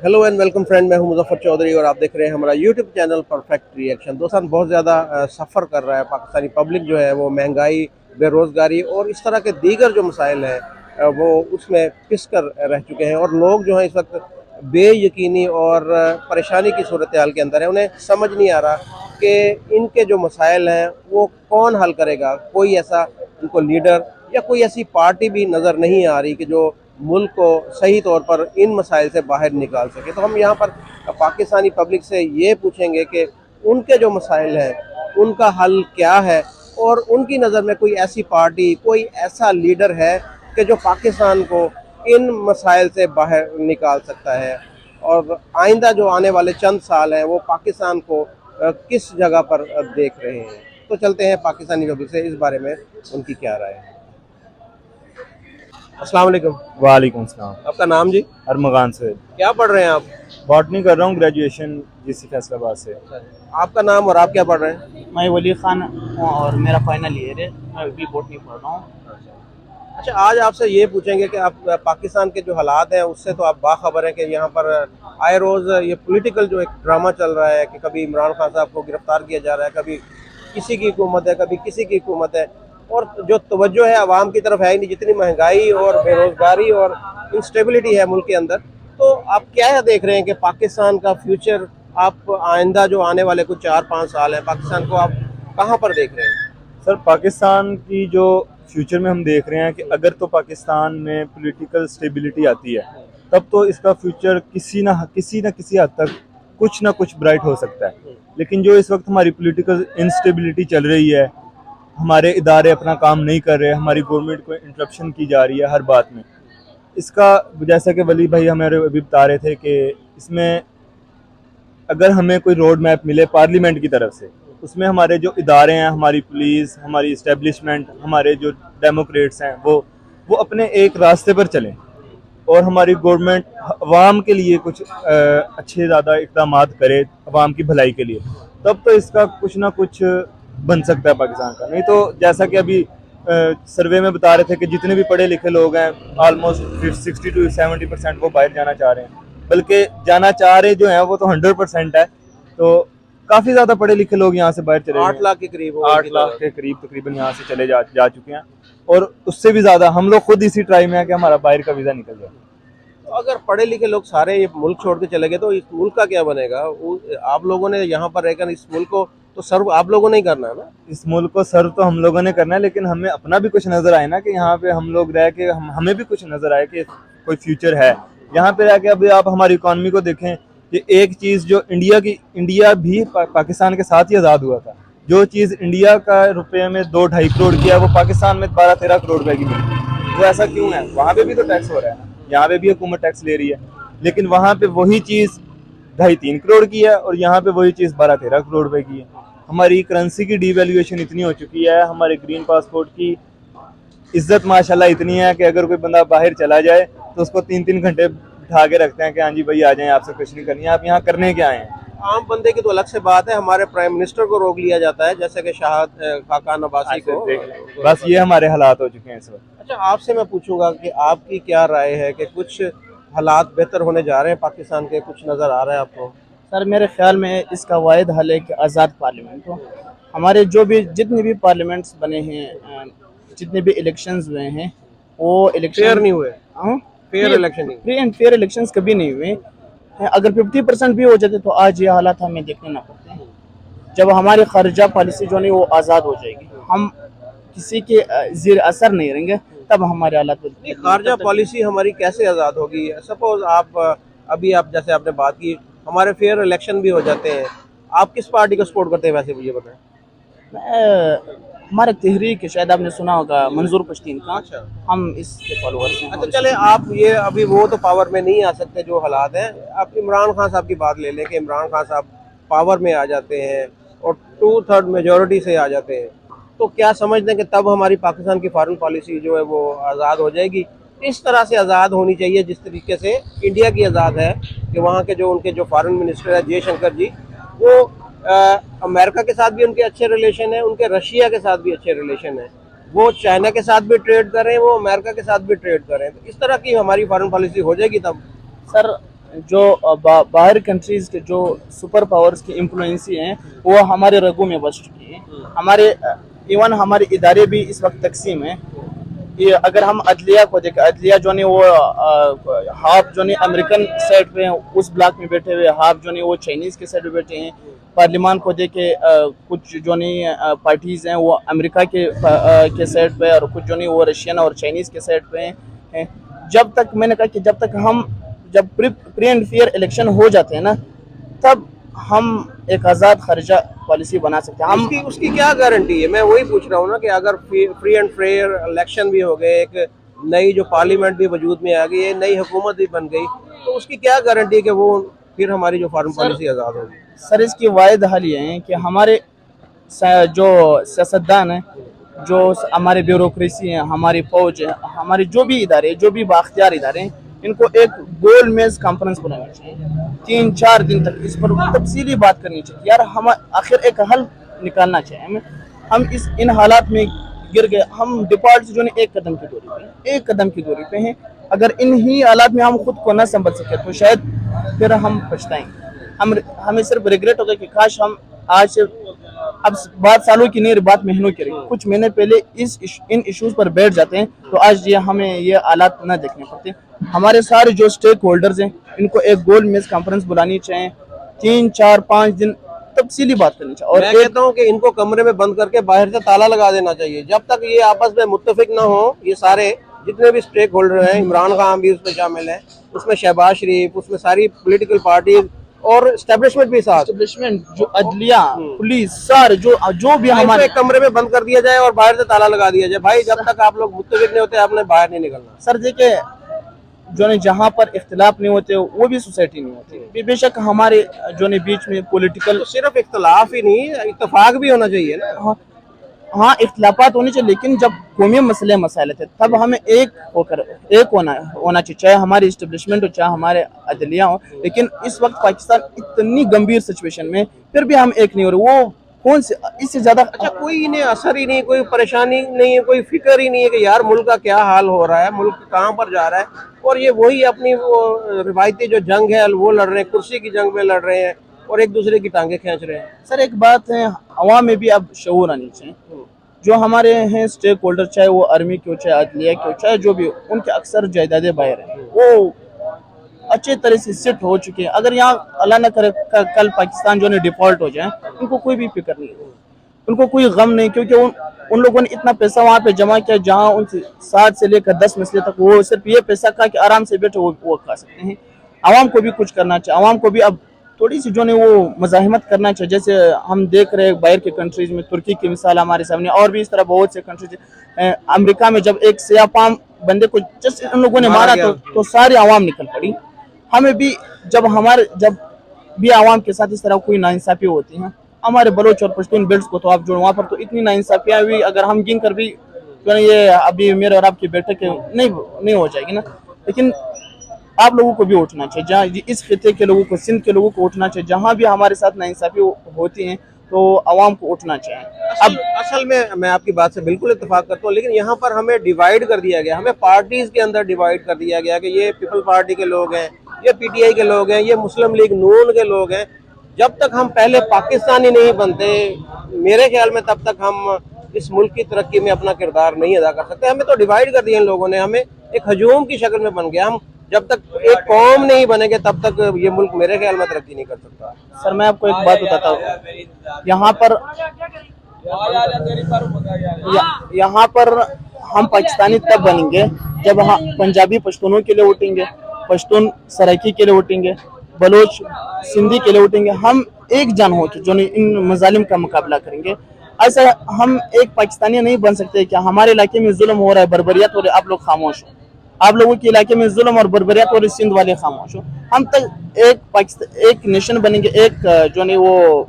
Hello and welcome friend, मैं हूं मुजफ्फर चौधरी और आप देख रहे हैं हमारा यूट्यूब चैनल परफेक्ट रिएक्शन। दोस्तों, बहुत ज़्यादा सफ़र कर रहा है पाकिस्तानी पब्लिक जो है वो महंगाई, बेरोज़गारी और इस तरह के दीगर जो मसाइल हैं वो उसमें पिस कर रह चुके हैं और लोग जो हैं इस वक्त बेयकीनी और परेशानी की सूरत हाल के अंदर है। उन्हें समझ नहीं आ रहा कि इनके जो मसाइल हैं वो कौन हल करेगा। कोई ऐसा उनको लीडर या कोई ऐसी पार्टी भी नज़र नहीं आ रही कि जो मुल्क को सही तौर पर इन मसाइल से बाहर निकाल सके। तो हम यहाँ पर पाकिस्तानी पब्लिक से ये पूछेंगे कि उनके जो मसाइल हैं उनका हल क्या है और उनकी नज़र में कोई ऐसी पार्टी, कोई ऐसा लीडर है कि जो पाकिस्तान को इन मसाइल से बाहर निकाल सकता है और आइंदा जो आने वाले चंद साल हैं वो पाकिस्तान को किस जगह पर देख रहे हैं। तो चलते हैं पाकिस्तानी पब्लिक से इस बारे में उनकी क्या राय है। अस्सलाम वालेकुम। वालेकुम सलाम। आपका नाम जी? अरमगान से। क्या पढ़ रहे हैं आप? बॉटनी कर रहा हूँ, ग्रेजुएशन जीसी फैसलाबाद से। आपका नाम और आप क्या पढ़ रहे हैं? मैं वली खान हूँ और मेरा फाइनल ईयर है। मैं अभी बॉटनी पढ़ रहा हूँ। अच्छा, आज आपसे ये पूछेंगे कि आप पाकिस्तान के जो हालात हैं उससे तो आप बाखबर हैं कि यहाँ पर आए रोज़ ये पॉलिटिकल जो एक ड्रामा चल रहा है कि कभी इमरान खान साहब को गिरफ्तार किया जा रहा है, कभी किसी की हुकूमत है, कभी किसी की हुकूमत है और जो तवज्जो है आवाम की तरफ है ही नहीं। जितनी महंगाई और बेरोज़गारी और इंस्टेबिलिटी है मुल्क के अंदर, तो आप क्या देख रहे हैं कि पाकिस्तान का फ्यूचर, आप आइंदा जो आने वाले कुछ 4-5 साल हैं पाकिस्तान को आप कहाँ पर देख रहे हैं? सर, पाकिस्तान की जो फ्यूचर में हम देख रहे हैं कि अगर तो पाकिस्तान में पॉलिटिकल स्टेबिलिटी आती है तब तो इसका फ्यूचर किसी ना किसी हद तक कुछ ना कुछ ब्राइट हो सकता है। लेकिन जो इस वक्त हमारी पॉलिटिकल इंस्टेबिलिटी चल रही है, हमारे इदारे अपना काम नहीं कर रहे, हमारी गवर्नमेंट को इंटरप्शन की जा रही है हर बात में, इसका जैसा कि वली भाई हमारे अभी बता रहे थे कि इसमें अगर हमें कोई रोड मैप मिले पार्लियामेंट की तरफ से, उसमें हमारे जो इदारे हैं, हमारी पुलिस, हमारी इस्टेब्लिशमेंट, हमारे जो डेमोक्रेट्स हैं वो अपने एक रास्ते पर चलें और हमारी गवर्नमेंट अवाम के लिए कुछ अच्छे ज़्यादा इक़दाम करे अवाम की भलाई के लिए, तब तो इसका कुछ ना कुछ बन सकता है पाकिस्तान का। नहीं तो जैसा कि अभी सर्वे में बता रहे थे कि जितने भी पढ़े लिखे लोग हैं ऑलमोस्ट 60 to 70% वो बाहर जाना चाह रहे हैं, बल्कि जाना चाह रहे जो हैं वो तो 100% है। तो काफ़ी ज़्यादा पढ़े लिखे लोग यहाँ से बाहर चले, 8 लाख के करीब, 8 लाख के करीब तकरीबन यहाँ से चले जा चुके हैं और उससे भी ज़्यादा हम लोग खुद इसी ट्राई में है कि हमारा बाहर का वीज़ा निकल जाए। तो अगर पढ़े लिखे लोग सारे ये मुल्क छोड़ के चले गए तो इस मुल्क का क्या बनेगा? आप लोगों ने यहाँ पर रहकर इस मुल्क को तो सर्व आप लोगों ने ही करना है ना। इस मुल्क को सर्व तो हम लोगों ने करना है, लेकिन हमें अपना भी कुछ नज़र आए ना कि यहाँ पे हम लोग रह के हमें भी कुछ नज़र आए कि कोई फ्यूचर है यहाँ पे रह के। अभी आप हमारी इकॉनमी को देखें कि एक चीज़ जो इंडिया भी पाकिस्तान के साथ ही आज़ाद हुआ था, जो चीज़ इंडिया का रुपये में 2-2.5 करोड़ की है वो पाकिस्तान में 12-13 करोड़ रुपए की मिली। तो ऐसा क्यों है? वहाँ पे भी तो टैक्स हो रहा है ना, यहाँ पे भी हुकूमत टैक्स ले रही है, लेकिन वहाँ पे वही चीज़ 2.5-3 करोड़ की है और यहाँ पे वही चीज़ 12-13 करोड़ रुपए की है। हमारी करेंसी की डिवैल्यूएशन इतनी हो चुकी है, हमारे ग्रीन पासपोर्ट की इज्जत माशाल्लाह इतनी है कि अगर कोई बंदा बाहर चला जाए तो उसको 3-3 घंटे बिठा के रखते हैं कि हाँ जी भाई आ जाएं, आपसे कुछ नहीं करनी है, आप यहाँ करने क्या आए हैं। आम बंदे की तो अलग से बात है, हमारे प्राइम मिनिस्टर को रोक लिया जाता है जैसे कि शाहद खाकान अब्बासी को। बस ये हमारे हालात हो चुके हैं इस वक्त। अच्छा, आपसे मैं पूछूंगा कि आपकी क्या राय है कि कुछ हालात बेहतर होने जा रहे हैं पाकिस्तान के, कुछ नज़र आ रहा है आपको? सर, मेरे ख्याल में इसका वाहिद हल है कि आज़ाद पार्लियामेंट हो। हमारे जितने भी पार्लियामेंट्स बने हैं, जितने भी इलेक्शंस हुए हैं वो इलेक्शन फेयर नहीं हुए। फेयर इलेक्शन नहीं, फ्री एंड फेयर इलेक्शंस कभी नहीं हुए। अगर 50% भी हो जाते तो आज ये हालात हमें देखने ना पड़ते हैं। जब हमारी खारजा पॉलिसी जो नहीं वो आज़ाद हो जाएगी, हम किसी के ज़ेर असर नहीं रहेंगे, तब हमारे हालात नहीं। खारजा पॉलिसी हमारी कैसे आज़ाद होगी? सपोज आप अभी आप जैसे आपने बात की हमारे फेयर इलेक्शन भी हो जाते हैं, आप किस पार्टी को सपोर्ट करते हैं वैसे मुझे बताएं। हमारे तहरीक, शायद आपने सुना होगा, मंजूर पश्तीन का। अच्छा, हम इसके फॉलोअर्स हैं। अच्छा चले, आप ये अभी वो तो पावर में नहीं आ सकते जो हालात हैं। आप इमरान खान साहब की बात ले लें कि इमरान खान साहब पावर में आ जाते हैं और 2/3 मेजॉरिटी से आ जाते हैं, तो क्या समझते हैं कि तब हमारी पाकिस्तान की फॉरेन पॉलिसी जो है वो आज़ाद हो जाएगी? इस तरह से आज़ाद होनी चाहिए जिस तरीके से इंडिया की आज़ाद है कि वहाँ के जो उनके जो फॉरेन मिनिस्टर है जयशंकर जी, वो अमेरिका के साथ भी उनके अच्छे रिलेशन है, उनके रशिया के साथ भी अच्छे रिलेशन है, वो चाइना के साथ भी ट्रेड कर रहे हैं, वो अमेरिका के साथ भी ट्रेड कर रहे हैं। तो इस तरह की हमारी फॉरेन पॉलिसी हो जाएगी तब। सर, जो बाहर कंट्रीज के जो सुपर पावर्स की इन्फ्लुएंसी हैं वो हमारे रगों में बस चुकी है। हमारे इवन हमारे इदारे भी इस वक्त तकसीम है। ये अगर हम अदलिया को देखें, अदलिया जो नहीं वो हाफ जो नहीं अमेरिकन साइड पे हैं उस ब्लॉक में बैठे हुए, हाफ जो नहीं वो चाइनीज़ के साइड पे बैठे हैं। पार्लियामान को देखे कुछ जो नहीं पार्टीज़ हैं वो अमेरिका के साइड पे और कुछ जो नहीं वो रशियन और चाइनीज़ के साइड पे हैं। जब तक मैंने कहा कि जब प्री एंड फेयर इलेक्शन हो जाते हैं ना, तब हम एक आज़ाद खर्जा पॉलिसी बना सकते हैं। हम उसकी क्या गारंटी है? मैं वही पूछ रहा हूँ ना कि अगर फ्री एंड फेयर इलेक्शन भी हो गए, एक नई जो पार्लियामेंट भी वजूद में आ गई है, नई हुकूमत भी बन गई, तो उसकी क्या गारंटी है कि वो फिर हमारी जो फॉरेन पॉलिसी आज़ाद होगी? सर इसकी वाहिद हल ये है कि हमारे जो सियासतदान हैं, जो हमारे ब्यूरोक्रेसी हैं, हमारी फौज है, हमारे जो भी इदारे, जो भी बाख्तियार इदारे हैं, इनको एक गोल मेज कॉन्फ्रेंस बुलाना चाहिए। 3-4 दिन तक इस पर तफसीली बात करनी चाहिए। यार हम आखिर एक हल निकालना चाहिए हमें। हम इन हालात में गिर गए, हम डिफॉल्ट से जो है एक कदम की दूरी पे हैं। अगर इन ही हालात में हम खुद को न संभल सके तो शायद फिर हम पछताएंगे। हमें सिर्फ रिग्रेट होगा कि काश हम आज से, अब बात सालों की नहीं, बात महीनों की रही, कुछ महीने पहले इन इश्यूज पर बैठ जाते हैं तो आज हमें ये हालात न देखने पड़ते। हमारे सारे जो स्टेक होल्डर्स हैं इनको एक गोल मेज कॉन्फ्रेंस बुलानी चाहिए, 3-4-5 दिन तफसीली बात करनी चाहिए। और मैं कहता हूँ कि इनको कमरे में बंद करके बाहर से ताला लगा देना चाहिए जब तक ये आपस में मुत्तफिक ना हो। ये सारे जितने भी स्टेक होल्डर हैं, इमरान खान भी उसमें शामिल है, उसमें शहबाज शरीफ, उसमें सारी पॉलिटिकल पार्टी और एस्टेब्लिशमेंट भी साथ, एस्टेब्लिशमेंट जो अदलिया, पुलिस, सारे जो भी हमारे एक कमरे में बंद कर दिया जाए और बाहर से ताला लगा दिया जाए। भाई जब तक आप लोग मुत्तफिक नहीं होते आपने बाहर नहीं निकलना। सर देखिए, जो ने जहाँ पर इख्तिलाफ नहीं होते वो भी सोसाइटी नहीं होती। बेशक हमारे जो ने बीच में पॉलिटिकल, तो सिर्फ इख्तिलाफ ही नहीं, इत्तेफाक भी होना चाहिए ना। हाँ इख्तिलाफात होने चाहिए, लेकिन जब कौमी मसले थे तब हमें एक होना चाहिए, चाहे हमारी इस्टेब्लिशमेंट हो चाहे हमारे अदलिया हो। लेकिन इस वक्त पाकिस्तान इतनी गंभीर सिचुएशन में फिर भी हम एक नहीं हो रहे। वो कौन से इससे ज्यादा अच्छा, कोई इन्हें असर ही नहीं, कोई परेशानी नहीं है, कोई फिक्र ही नहीं है कि यार मुल्क का क्या हाल हो रहा है, मुल्क कहाँ पर जा रहा है। और ये वही अपनी वो रिवायती जो जंग है वो लड़ रहे हैं, कुर्सी की जंग में लड़ रहे हैं और एक दूसरे की टांगे खींच रहे हैं। सर एक बात है, अवाम में भी अब शऊर आनी चाहिए। जो हमारे हैं स्टेक होल्डर, चाहे वो आर्मी के हो, चाहे अदलिया के हो, चाहे जो भी हो, उनके अक्सर जायदादें बाहर हैं, वो अच्छे तरह से सेट हो चुके हैं। अगर यहाँ अल्लाह न करे कल पाकिस्तान जो है डिफॉल्ट हो जाए, उनको कोई भी फिक्र नहीं है, उनको कोई गम नहीं, क्योंकि उन लोगों ने इतना पैसा वहाँ पे जमा किया जहाँ उनसे 7 से लेकर 10 मसले तक वो सिर्फ ये पैसा खा के आराम से बैठे वो खा सकते हैं। आवाम को भी कुछ करना चाहिए, आवाम को भी अब थोड़ी सी जो है वो मज़ाहिमत करना चाहिए। जैसे हम देख रहे हैं बाहर के कंट्रीज में, तुर्की की मिसाल हमारे सामने, और भी इस तरह बहुत से कंट्रीज। अमेरिका में जब एक सियापाम बंदे को जस्ट उन लोगों ने मारा तो सारी आवाम निकल पड़ी। हमें भी जब भी आवाम के साथ इस तरह कोई नाइंसाफी होती है, हमारे बलोच और पश्तून बेल्ट को तो आप जो वहाँ पर तो इतनी नाइंसाफियाँ हुई, अगर हम गिन कर भी जो है ये अभी मेरे और आपकी बैठक नहीं हो जाएगी ना। लेकिन आप लोगों को भी उठना चाहिए, जहाँ इस खिते के लोगों को, सिंध के लोगों को उठना चाहिए। जहाँ भी हमारे साथ नाइंसाफी होती है तो आवाम को उठना चाहिए। अब असल में मैं आपकी बात से बिल्कुल इत्तेफाक करता हूँ, लेकिन यहाँ पर हमें डिवाइड कर दिया गया, हमें पार्टीज के अंदर डिवाइड कर दिया गया कि ये पीपल पार्टी के लोग हैं, ये पीटीआई के लोग हैं, ये मुस्लिम लीग नून के लोग हैं। जब तक हम पहले पाकिस्तानी नहीं बनते, मेरे ख्याल में तब तक हम इस मुल्क की तरक्की में अपना किरदार नहीं अदा कर सकते। हमें तो डिवाइड कर दिया इन लोगों ने, हमें एक हजूम की शक्ल में बन गया। हम जब तक एक कौम नहीं बनेंगे तब तक ये मुल्क मेरे ख्याल में तरक्की नहीं कर सकता। सर मैं आपको एक बात बताता हूँ, यहाँ पर हम पाकिस्तानी तब बनेंगे जब हम पंजाबी पश्तूनों के लिए उठेंगे, पश्तून सराइकी के लिए उठेंगे, बलोच सिंधी के लिए उठेंगे। हम एक जान हो जो इन मजालिम का मुकाबला करेंगे। ऐसा हम एक पाकिस्तानी नहीं बन सकते कि हमारे इलाके में जुल्म हो रहा है, बर्बरियत हो रही है, आप लोग खामोश हो। आप लोगों के इलाके में जुल्म और बर्बरियत हो रही है, सिंध वाले खामोश हो। हम तक एक नेशन बनेंगे, एक जो नहीं वो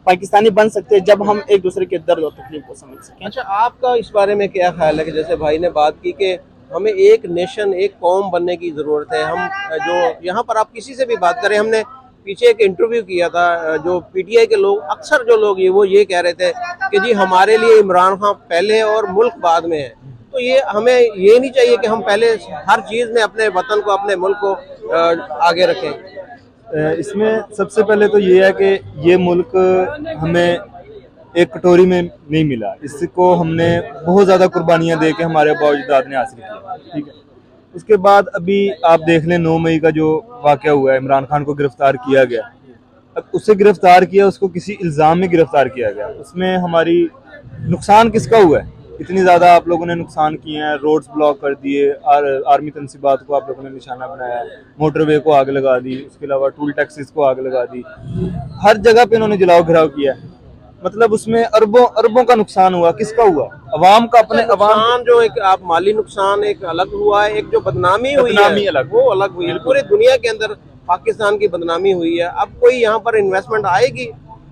पाकिस्तानी बन सकते हैं जब हम एक दूसरे के दर्द और तकलीफ को समझ सकें। अच्छा, आपका इस बारे में क्या ख्याल है कि जैसे भाई ने बात की कि हमें एक नेशन, एक कौम बनने की ज़रूरत है। हम जो यहाँ पर आप किसी से भी बात करें, हमने पीछे एक इंटरव्यू किया था, जो पीटीआई के लोग, अक्सर जो लोग ये कह रहे थे कि जी हमारे लिए इमरान खान पहले और मुल्क बाद में है। तो ये हमें ये नहीं चाहिए कि हम पहले हर चीज़ में अपने वतन को, अपने मुल्क को आगे रखें? इसमें सबसे पहले तो ये है कि ये मुल्क हमें एक कटोरी में नहीं मिला, इसको हमने बहुत ज़्यादा कुर्बानियाँ दे के हमारे बाप-अजदाद ने हासिल किया, ठीक है। उसके बाद अभी आप देख लें 9 मई का जो वाक़या हुआ है, इमरान खान को गिरफ्तार किया गया। अब उसे गिरफ्तार किया, उसको किसी इल्ज़ाम में गिरफ्तार किया गया, उसमें हमारी नुकसान किसका हुआ है? इतनी ज़्यादा आप लोगों ने नुकसान किए हैं, रोड्स ब्लॉक कर दिए, आर्मी तनसीबात को आप लोगों ने निशाना बनाया, मोटरवे को आग लगा दी, उसके अलावा टूल टैक्सेस को आग लगा दी, हर जगह पे इन्होंने जलाओ घिराव किया। मतलब उसमें अरबों अरबों का नुकसान हुआ, किसका हुआ? अवाम का, अपने अवाम। नुकसान जो एक आप माली नुकसान एक अलग हुआ है, एक जो बदनामी हुई है अलग, वो अलग हुई है। पूरी दुनिया के अंदर पाकिस्तान की बदनामी हुई है। अब कोई यहाँ पर इन्वेस्टमेंट आएगी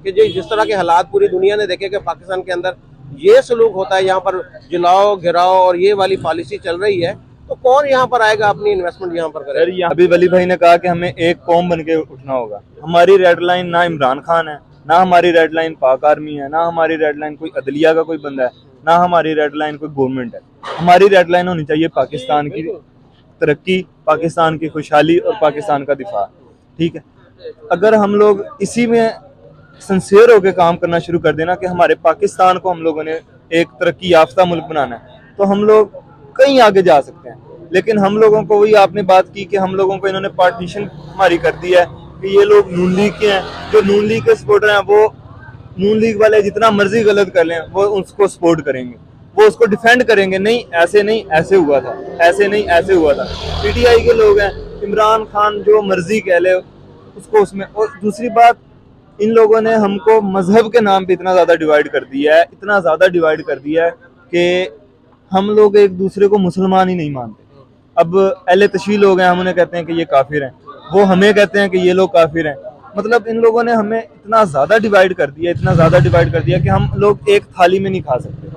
कि जिस तरह के हालात पूरी दुनिया ने देखे कि पाकिस्तान के अंदर ये सलूक होता है, यहाँ पर जलाओ घिराओ और ये वाली पॉलिसी चल रही है, तो कौन यहाँ पर आएगा अपनी इन्वेस्टमेंट यहाँ पर करेगा? अभी वली भाई ने कहा कि हमें एक कौम बन के उठना होगा। हमारी रेड लाइन ना इमरान खान है, ना हमारी रेड लाइन पाक आर्मी है, ना हमारी रेड लाइन कोई अदलिया का कोई बंदा है, ना हमारी रेड लाइन कोई गवर्नमेंट है। हमारी रेड लाइन होनी चाहिए पाकिस्तान की तरक्की, पाकिस्तान की खुशहाली और पाकिस्तान का दिफा, ठीक है। अगर हम लोग इसी में सिंसियर होकर काम करना शुरू कर देना कि हमारे पाकिस्तान को हम लोगों ने एक तरक्की याफ्ता मुल्क बनाना है, तो हम लोग कहीं आगे जा सकते हैं। लेकिन हम लोगों को, वही आपने बात की कि हम लोगों को इन्होंने पार्टीशन हमारी कर दी है कि ये लोग नून लीग के हैं, जो नून लीग के सपोर्टर हैं वो नून लीग वाले जितना मर्जी गलत कर लें वो उसको सपोर्ट करेंगे, वो उसको डिफेंड करेंगे, नहीं ऐसे नहीं ऐसे हुआ था, ऐसे नहीं ऐसे हुआ था। पीटीआई के लोग हैं, इमरान खान जो मर्जी कह ले उसको उसमें। और दूसरी बात, इन लोगों ने हमको मजहब के नाम पे इतना ज़्यादा डिवाइड कर दिया है, इतना ज़्यादा डिवाइड कर दिया है कि हम लोग एक दूसरे को मुसलमान ही नहीं मानते। अब अहले तशय्युह लोग हैं, हम उन्हें कहते हैं कि ये काफिर हैं, वो हमें कहते हैं कि ये लोग काफिर हैं। मतलब इन लोगों ने हमें इतना ज़्यादा डिवाइड कर दिया, इतना ज़्यादा डिवाइड कर दिया कि हम लोग एक थाली में नहीं खा सकते।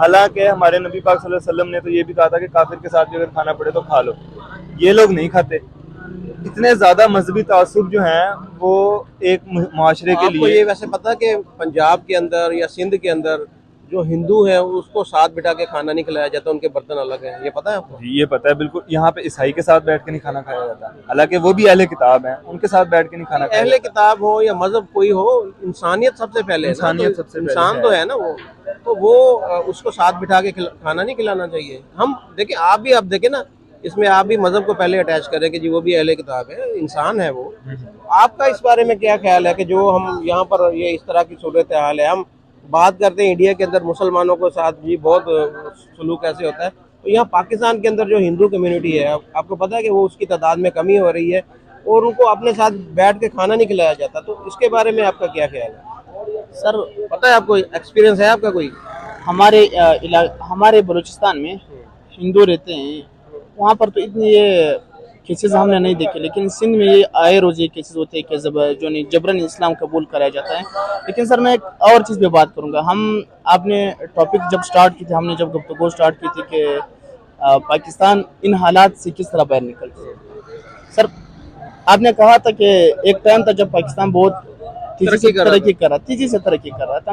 हालांकि हमारे नबी पाक सल्लल्लाहु अलैहि वसल्लम ने तो ये भी कहा था कि काफिर के साथ भी अगर खाना पड़े तो खा लो, ये लोग नहीं खाते। इतने ज्यादा मजहबी तासुब जो हैं वो एक मुआशरे के आपको लिए। ये वैसे पता है कि पंजाब के अंदर या सिंध के अंदर जो हिंदू है उसको साथ बिठा के खाना नहीं खिलाया जाता, उनके बर्तन अलग हैं, ये पता है आपको? जी ये पता है बिल्कुल। यहाँ पे ईसाई के साथ बैठ के नहीं खाना खाया जाता, हालांकि वो भी अहले किताब हैं, उनके साथ बैठ के नहीं खाना खाया अहले किताब हो या मजहब कोई हो, इंसानियत सबसे पहले है ना, इंसानियत तो सबसे पहले इंसान है। तो है ना वो, तो वो उसको साथ बिठा के खाना नहीं खिलाना चाहिए। हम देखिए, आप देखें ना, इसमें आप भी मजहब को पहले अटैच करें कि जी वो भी अहले किताब है, इंसान है वो। आपका इस बारे में क्या ख्याल है कि जो हम यहाँ पर ये इस तरह की सूरत हाल है, हम बात करते हैं इंडिया के अंदर मुसलमानों के साथ भी बहुत सलूक ऐसे होता है, तो यहाँ पाकिस्तान के अंदर जो हिंदू कम्युनिटी है, आपको पता है कि वो उसकी तादाद में कमी हो रही है और उनको अपने साथ बैठ के खाना नहीं खिलाया जाता, तो इसके बारे में आपका क्या ख्याल है? सर पता है आपको, एक्सपीरियंस है आपका कोई? हमारे बलूचिस्तान में हिंदू रहते हैं, वहाँ पर तो इतनी ये केसेस हमने नहीं देखे, लेकिन सिंध में ये आए रोज ये केसेस होते हैं कि जो नहीं जबरन इस्लाम कबूल कराया जाता है। लेकिन सर मैं एक और चीज़ पे बात करूँगा। आपने टॉपिक जब स्टार्ट की थी, हमने जब गुफ्तगू स्टार्ट की थी कि पाकिस्तान इन हालात से किस तरह बाहर निकलते हैं। सर आपने कहा था कि एक टाइम था जब पाकिस्तान बहुत तेजी से तरक्की कर रहा था।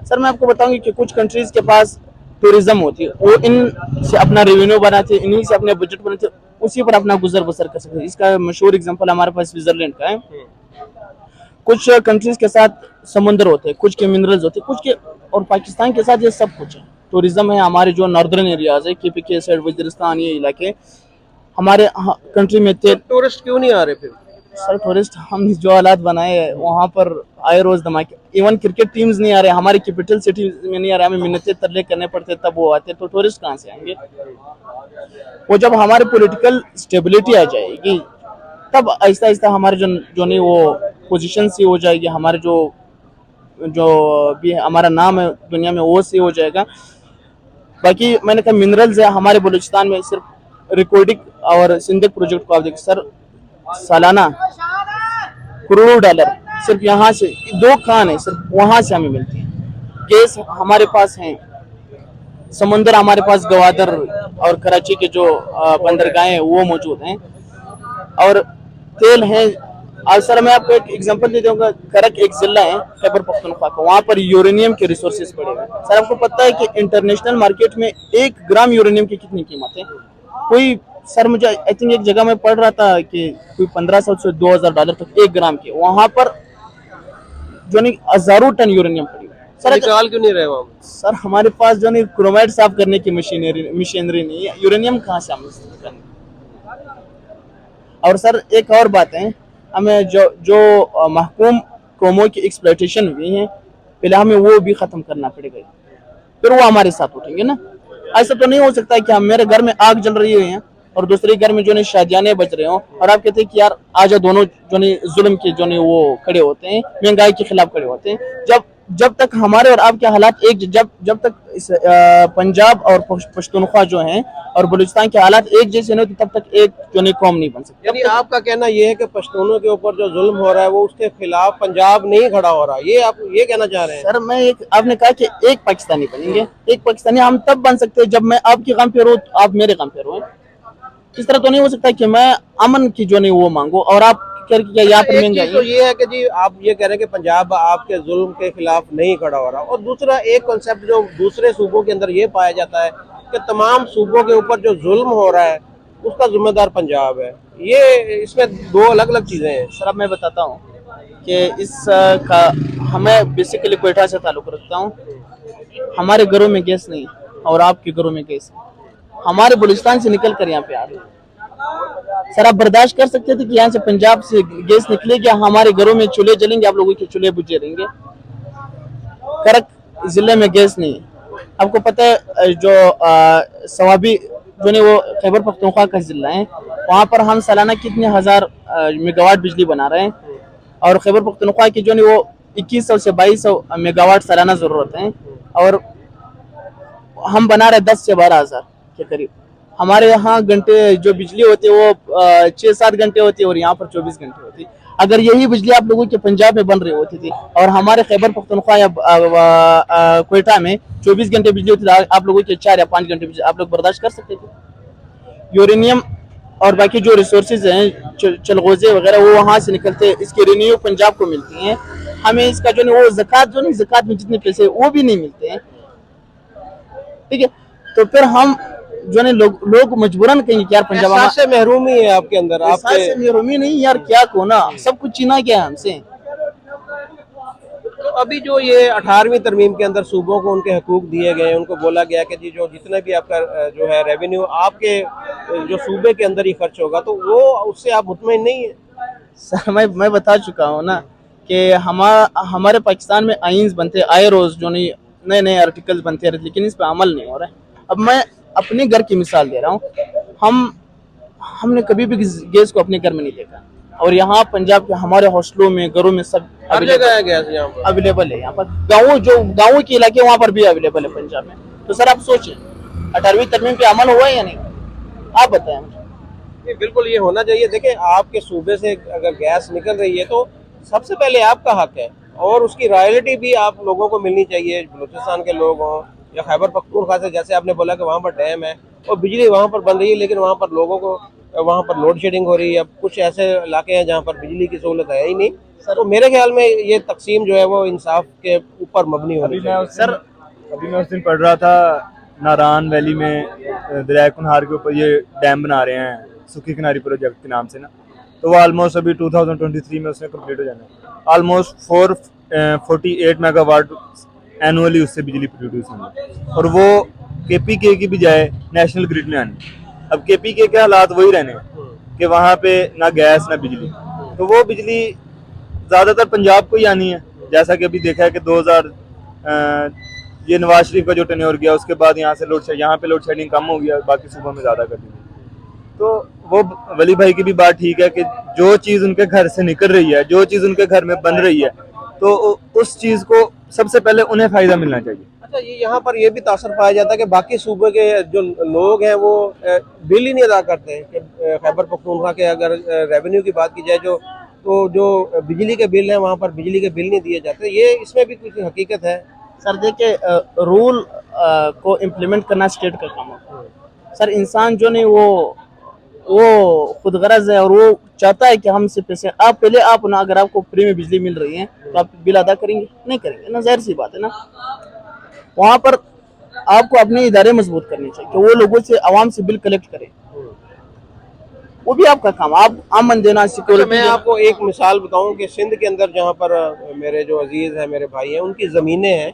सर मैं आपको बताऊंगी कि कुछ कंट्रीज के पास टूरिज्म होती है, वो इन से अपना रेवेन्यू बनाते, इन्हीं से अपने बजट बनाते, उसी पर अपना गुजर बसर कर सकते हैं। इसका मशहूर एग्जांपल हमारे पास स्विट्जरलैंड का है। कुछ कंट्रीज के साथ समुद्र होते हैं, कुछ के मिनरल्स होते हैं, कुछ के, और पाकिस्तान के साथ ये सब कुछ है। टूरिज्म है, हमारे जो नॉर्दर्न एरियाज है, KPK साइड, वजीरिस्तान, ये इलाके हमारे कंट्री में थे। टूरिस्ट क्यों नहीं आ रहे फिर? सर टूरिस्ट हमने जो हालात बनाए हैं वहाँ पर आए रोज धमाके, इवन क्रिकेट टीम्स नहीं आ रहे, हमारी कैपिटल सिटी में नहीं आ रहे, हमें मिन्नतें तरले करने पड़ते तब वो आते, तो टूरिस्ट कहाँ से आएंगे? वो जब हमारी पॉलिटिकल स्टेबिलिटी आ जाएगी तब आहिस्ता आहिस्ता हमारे जो नहीं वो पोजीशन सी हो जाएगी, हमारे जो भी हमारा नाम है दुनिया में वो सी हो जाएगा। बाकी मैंने कहा मिनरल्स है हमारे बलूचिस्तान में, सिर्फ रिकॉर्डिंग और सिंधिक प्रोजेक्ट को आप देखिए सर, सालाना करोड़ों डॉलर सिर्फ यहाँ से 2 खान है, सिर्फ वहाँ से हमें मिलती है। गैस हमारे पास है, समुंदर हमारे पास, गवादर और कराची के जो बंदरगाहें हैं वो मौजूद हैं, और तेल है। और सर मैं आपको एक एग्जांपल दे दूंगा, करक एक जिला है खैबर पख्तूनख्वा का, वहाँ पर यूरेनियम के रिसोर्सेज पड़े हुए। सर आपको पता है कि इंटरनेशनल मार्केट में 1 ग्राम यूरेनियम की कितनी कीमत है? कोई सर मुझे आई थिंक एक जगह में पढ़ रहा था कि कोई 1500 से $2000 तक 1 ग्राम के, वहां पर जो नहीं हजारों टन यूरेनियम पड़ी हुई है। सर निकाल क्यों नहीं रहे वहाँ? सर हमारे पास जो नहीं क्रोमाइड साफ करने की मशीनरी नहीं है, यूरेनियम कहाँ से हम निकालेंगे? और सर एक और बात है, हमें जो महकूम क्रोमो की एक्सप्लॉयटेशन हुई है, पहले हमें वो भी खत्म करना पड़ेगा, फिर वो हमारे साथ उठेंगे ना। ऐसा तो नहीं हो सकता है कि हम मेरे घर में आग जल रही हुई है और दूसरे घर में जो नहीं शादियाने बज रहे हो और आप कहते हैं कि यार आजा दोनों जो नहीं जुल्म के जो नहीं वो खड़े होते हैं, महंगाई के खिलाफ खड़े होते हैं। जब तक हमारे और आपके हालात एक जब तक पंजाब और पश्तूनख्वा जो हैं और बलूचिस्तान के हालात एक जैसे नहीं होते, तब तक एक जो नहीं कौम नहीं बन सकती। यानी आपका कहना ये है कि पश्तूनों के ऊपर जो जुल्म हो रहा है वो उसके खिलाफ पंजाब नहीं खड़ा हो रहा, ये आप ये कहना चाह रहे हैं? सर मैं आपने कहा कि एक पाकिस्तानी बनेंगे, एक पाकिस्तानी हम तब बन सकते हैं जब मैं आपके गम पे रो तो आप मेरे गम पे रो। इस तरह तो नहीं हो सकता कि मैं अमन की जो नहीं वो मांगू और आप यहाँ पर महंगाई। तो ये है कि जी आप ये कह रहे हैं कि पंजाब आपके जुल्म के खिलाफ नहीं खड़ा हो रहा, और दूसरा एक कॉन्सेप्ट जो दूसरे सूबों के अंदर ये पाया जाता है कि तमाम सूबों के ऊपर जो जुल्म हो रहा है उसका जिम्मेदार पंजाब है। ये इसमें दो अलग अलग चीजें हैं। सर अब मैं बताता हूँ कि का हमें बेसिकली क्वेटा से ताल्लुक रखता हूँ। हमारे घरों में गैस नहीं और आपके घरों में गैस, हमारे बलूचिस्तान से निकल कर यहाँ पे आ रहे हैं। सर आप बर्दाश्त कर सकते थे कि यहाँ से पंजाब से गैस निकलेगी, हमारे घरों में चूल्हे जलेंगे, आप लोगों के चूल्हे बुझे रहेंगे। करक जिले में गैस नहीं है। आपको पता है जो सवाबी जो नहीं वो खैबर पख्तूनख्वा का जिला है, वहाँ पर हम सालाना कितने हजार मेगावाट बिजली बना रहे हैं और खैबर पख्तूनख्वा की जो नहीं वो 2100 से 2200 मेगावाट सालाना जरूरत है और हम बना रहे 10 से 12 हजार के करीब। हमारे यहाँ घंटे जो बिजली होती है वो 6-7 घंटे होती है और यहाँ पर 24 घंटे होती है। अगर यही बिजली आप लोगों के पंजाब में बन रही होती थी और हमारे खैबर पख्तूनख्वा या क्वेटा में 24 घंटे बिजली होती थी, आप लोगों के 4 या 5 घंटे बिजली आप लोग बर्दाश्त कर सकते थे? यूरेनियम और बाकी जो रिसोर्सेज हैं चलगोजे वगैरह वो वहाँ से निकलते हैं, इसकी रेवेन्यू पंजाब को मिलती हैं। हमें इसका जो नहीं वो ज़कात ज़कात में जितने पैसे वो भी नहीं मिलते हैं। ठीक है, तो फिर हम जो नहीं लोग मजबूरन कहेंगे कि यार पंजाब से महरूमी है आपके अंदर, आपसे महरूमी नहीं यार, क्या को ना सब कुछ छीना गया है हमसे। तो अभी जो ये 18वीं तरमीम के अंदर सूबों को उनके हकूक दिए गए, उनको बोला गया कि जी जो जितने भी आपका जो है रेवेन्यू आपके जो सूबे के अंदर ही खर्च होगा, तो वो उससे आप मुतमईन नहीं है? सर मैं बता चुका हूँ ना कि हमारे पाकिस्तान में आइन्स बनते आए रोज, जो नहीं नए नए आर्टिकल्स बनते रहे, लेकिन इस पर अमल नहीं हो रहा है। अब मैं अपने घर की मिसाल दे रहा हूँ, हमने कभी भी गैस को अपने घर में नहीं देखा और यहाँ पंजाब के हमारे हॉस्टलों में घरों में सब हर जगह है गैस, यहाँ पर अवेलेबल है। यहाँ पर गाँव के इलाके वहाँ पर भी अवेलेबल है पंजाब में। तो सर आप सोचें 18वीं तरमीम पे अमल हुआ है या नहीं, आप बताएं मुझे। बिल्कुल ये होना चाहिए। देखिए आपके सूबे से अगर गैस निकल रही है तो सबसे पहले आपका हक है और उसकी रॉयल्टी भी आप लोगों को मिलनी चाहिए, बलूचिस्तान के लोग हों या खैबर पख्तूनख्वा से। जैसे आपने बोला कि वहाँ पर डैम है और बिजली वहाँ पर बन रही है, लेकिन वहाँ पर लोगों को वहाँ पर लोड शेडिंग हो रही है। अब कुछ ऐसे इलाके हैं जहाँ पर बिजली की सहूलत है ही नहीं। सर तो मेरे ख्याल में ये तकसीम जो है वो इंसाफ के ऊपर मबनी होनी चाहिए। सर अभी मैं उस दिन पढ़ रहा था नारान वैली में दरिया कुनहार के ऊपर ये डैम बना रहे हैं सुखी किनारी प्रोजेक्ट के नाम से ना, तो वो ऑलमोस्ट अभी 2023 में उसने कंप्लीट हो जाना है। ऑलमोस्ट 448 मेगावाट एनुअली उससे बिजली प्रोड्यूस होगी और वो KPK की बजाय नेशनल ग्रिड में आनी। अब KPK के हालात वही रहने कि वहाँ पे ना गैस ना बिजली, तो वो बिजली ज़्यादातर पंजाब को ही आनी है। जैसा कि अभी देखा है कि 2000 ये नवाज शरीफ का जो टेन्योर गया उसके बाद यहाँ से यहाँ पे लोड शेडिंग कम हो गया, बाकी सूबों में ज़्यादा कर दी। तो वो वली भाई की भी बात ठीक है कि जो चीज़ उनके घर से निकल रही है, जो चीज़ उनके घर में बन रही है, तो उस चीज़ को सबसे पहले उन्हें फ़ायदा मिलना चाहिए। अच्छा, ये यहाँ पर ये भी तासर पाया जाता है कि बाकी सूबे के जो लोग हैं वो बिल ही नहीं अदा करते हैं। कि खैबर पख्तूनख्वा के अगर रेवेन्यू की बात की जाए तो जो बिजली के बिल हैं वहाँ पर बिजली के बिल नहीं दिए जाते। ये इसमें भी कुछ हकीकत है? सर देखिए रूल को इम्प्लीमेंट करना स्टेट का काम है। सर इंसान जो नहीं वो खुद गरज है और वो चाहता है कि हमसे पैसे आप पहले आप ना, अगर आपको फ्री में बिजली मिल रही है तो आप बिल अदा करेंगे? नहीं करेंगे ना, जाहिर सी बात है ना। वहाँ पर आपको अपने इदारे मजबूत करने चाहिए कि वो लोगों से आवाम से बिल कलेक्ट करें। वो भी आपका काम, आप अमन देना, अच्छा, सिक्योरिटी मैं देना। आपको एक मिसाल बताऊं कि सिंध के अंदर जहाँ पर मेरे जो अजीज हैं, मेरे भाई हैं, उनकी ज़मीनें हैं,